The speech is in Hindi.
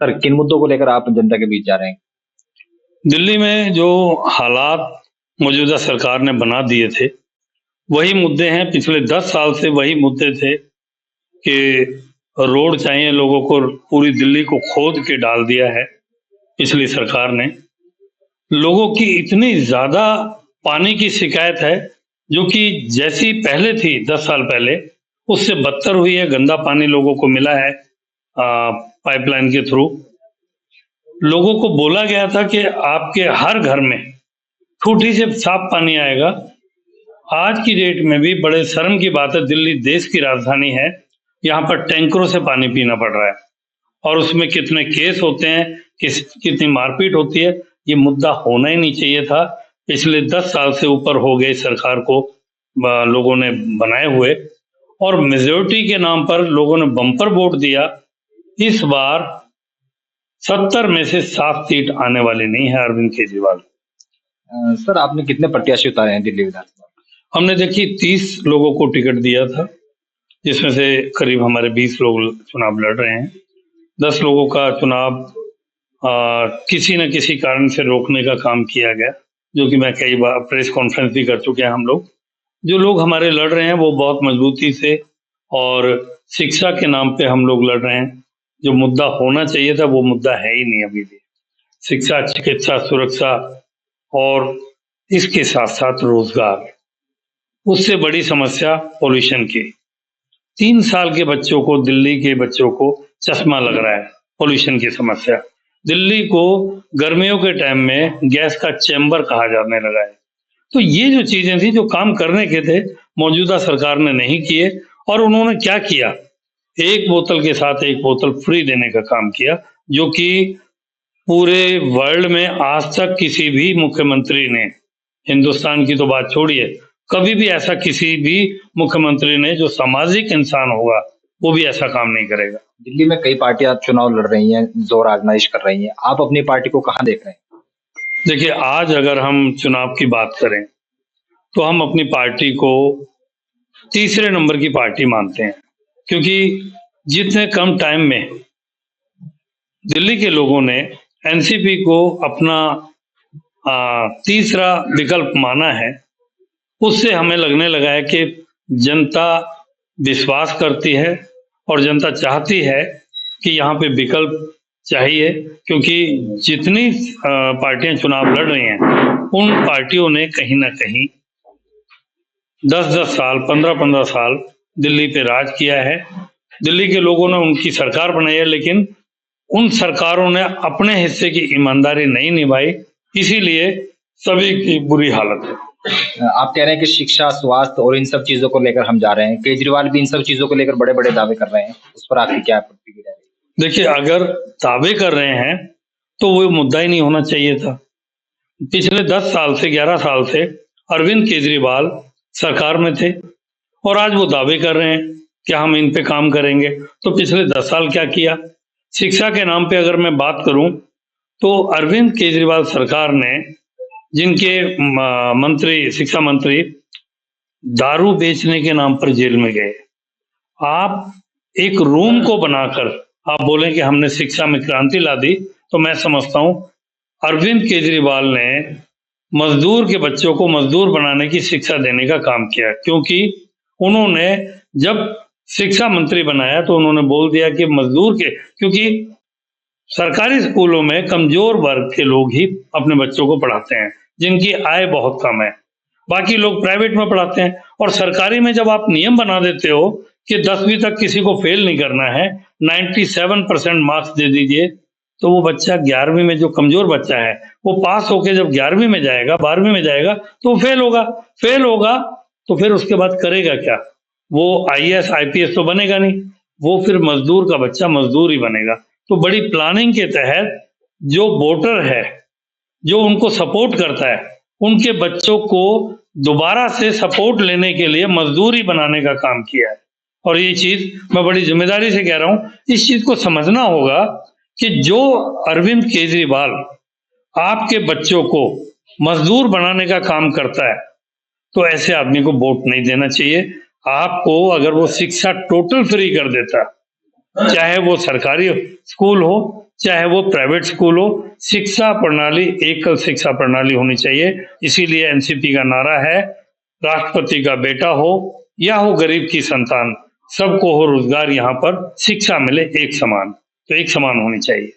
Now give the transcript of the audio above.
सर, किन मुद्दों को लेकर आप जनता के बीच जा रहे हैं? दिल्ली में जो हालात मौजूदा सरकार ने बना दिए थे, वही मुद्दे हैं। पिछले 10 साल से वही मुद्दे थे कि रोड चाहिए लोगों को। पूरी दिल्ली को खोद के डाल दिया है पिछली सरकार ने। लोगों की इतनी ज्यादा पानी की शिकायत है, जो कि जैसी पहले थी 10 साल पहले, उससे बदतर हुई है। गंदा पानी लोगों को मिला है पाइपलाइन के थ्रू। लोगों को बोला गया था कि आपके हर घर में टूटी से साफ पानी आएगा। आज की डेट में भी बड़े शर्म की बात है, दिल्ली देश की राजधानी है, यहाँ पर टैंकरों से पानी पीना पड़ रहा है। और उसमें कितने केस होते हैं, कितनी मारपीट होती है। ये मुद्दा होना ही नहीं चाहिए था। पिछले 10 साल से ऊपर हो गए सरकार को लोगों ने बनाए हुए, और मेजोरिटी के नाम पर लोगों ने बम्पर वोट दिया। इस बार 70 में से 7 सीट आने वाली नहीं है अरविंद केजरीवाल। सर, आपने कितने प्रत्याशी उतारे हैं दिल्ली विधानसभा? हमने देखिए 30 लोगों को टिकट दिया था, जिसमें से करीब हमारे 20 लोग चुनाव लड़ रहे हैं। 10 लोगों का चुनाव किसी न किसी कारण से रोकने का काम किया गया, जो कि मैं कई बार प्रेस कॉन्फ्रेंस भी कर चुके हैं हम लोग। जो लोग हमारे लड़ रहे हैं वो बहुत मजबूती से, और शिक्षा के नाम पे हम लोग लड़ रहे हैं। जो मुद्दा होना चाहिए था वो मुद्दा है ही नहीं अभी भी। शिक्षा, चिकित्सा, सुरक्षा और इसके साथ साथ रोजगार। उससे बड़ी समस्या पोल्यूशन की। 3 साल के बच्चों को, दिल्ली के बच्चों को चश्मा लग रहा है पोल्यूशन की समस्या। दिल्ली को गर्मियों के टाइम में गैस का चैम्बर कहा जाने लगा है। तो ये जो चीजें थी, जो काम करने के थे, मौजूदा सरकार ने नहीं किए। और उन्होंने क्या किया, एक बोतल के साथ एक बोतल फ्री देने का काम किया, जो कि पूरे वर्ल्ड में आज तक किसी भी मुख्यमंत्री ने, हिंदुस्तान की तो बात छोड़िए, कभी भी ऐसा किसी भी मुख्यमंत्री ने, जो सामाजिक इंसान होगा, वो भी ऐसा काम नहीं करेगा। दिल्ली में कई पार्टियां चुनाव लड़ रही हैं, जोर आजमाइश कर रही हैं। आप अपनी पार्टी को कहां देख रहे हैं? देखिए, आज अगर हम चुनाव की बात करें तो हम अपनी पार्टी को तीसरे नंबर की पार्टी मानते हैं, क्योंकि जितने कम टाइम में दिल्ली के लोगों ने एनसीपी को अपना तीसरा विकल्प माना है, उससे हमें लगने लगा है कि जनता विश्वास करती है और जनता चाहती है कि यहाँ पे विकल्प चाहिए। क्योंकि जितनी पार्टियां चुनाव लड़ रही हैं, उन पार्टियों ने कहीं ना कहीं 10-10 साल, 15-15 साल दिल्ली पे राज किया है। दिल्ली के लोगों ने उनकी सरकार बनाई है, लेकिन उन सरकारों ने अपने हिस्से की ईमानदारी नहीं निभाई, इसीलिए सभी की बुरी हालत है। आप कह रहे हैं कि शिक्षा, स्वास्थ्य और इन सब चीजों को लेकर हम जा रहे हैं। केजरीवाल भी इन सब चीजों को लेकर बड़े बड़े दावे कर रहे हैं, उस पर आपकी क्या प्रतिक्रिया है? देखिए, अगर दावे कर रहे हैं तो वो मुद्दा ही नहीं होना चाहिए था। पिछले 10 साल से, 11 साल से अरविंद केजरीवाल सरकार में थे, और आज वो दावे कर रहे हैं कि हम इन पे काम करेंगे। तो पिछले 10 साल क्या किया? शिक्षा के नाम पे अगर मैं बात करूं, तो अरविंद केजरीवाल सरकार ने, जिनके मंत्री, शिक्षा मंत्री दारू बेचने के नाम पर जेल में गए, आप एक रूम को बनाकर आप बोलें कि हमने शिक्षा में क्रांति ला दी, तो मैं समझता हूं अरविंद केजरीवाल ने मजदूर के बच्चों को मजदूर बनाने की शिक्षा देने का काम किया। क्योंकि उन्होंने जब शिक्षा मंत्री बनाया तो उन्होंने बोल दिया कि मजदूर के, क्योंकि सरकारी स्कूलों में कमजोर वर्ग के लोग ही अपने बच्चों को पढ़ाते हैं, जिनकी आय बहुत कम है। बाकी लोग प्राइवेट में पढ़ाते हैं। और सरकारी में जब आप नियम बना देते हो कि 10वीं तक किसी को फेल नहीं करना है, 97% मार्क्स दे दीजिए, तो वो बच्चा 11वीं में, जो कमजोर बच्चा है, वो पास होके जब 11वीं में जाएगा, 12वीं में जाएगा, तो वो फेल होगा। तो फिर उसके बाद करेगा क्या? वो आईएएस आईपीएस तो बनेगा नहीं, वो फिर मजदूर का बच्चा मजदूर ही बनेगा। तो बड़ी प्लानिंग के तहत जो वोटर है, जो उनको सपोर्ट करता है, उनके बच्चों को दोबारा से सपोर्ट लेने के लिए मजदूरी बनाने का काम किया है। और ये चीज मैं बड़ी जिम्मेदारी से कह रहा हूं, इस चीज को समझना होगा कि जो अरविंद केजरीवाल आपके बच्चों को मजदूर बनाने का काम करता है, तो ऐसे आदमी को वोट नहीं देना चाहिए। आपको अगर वो शिक्षा टोटल फ्री कर देता, चाहे वो सरकारी स्कूल हो चाहे वो प्राइवेट स्कूल हो, शिक्षा प्रणाली एकल शिक्षा प्रणाली होनी चाहिए। इसीलिए एनसीपी का नारा है, राष्ट्रपति का बेटा हो या हो गरीब की संतान, सबको हो रोजगार, यहाँ पर शिक्षा मिले एक समान, तो एक समान होनी चाहिए।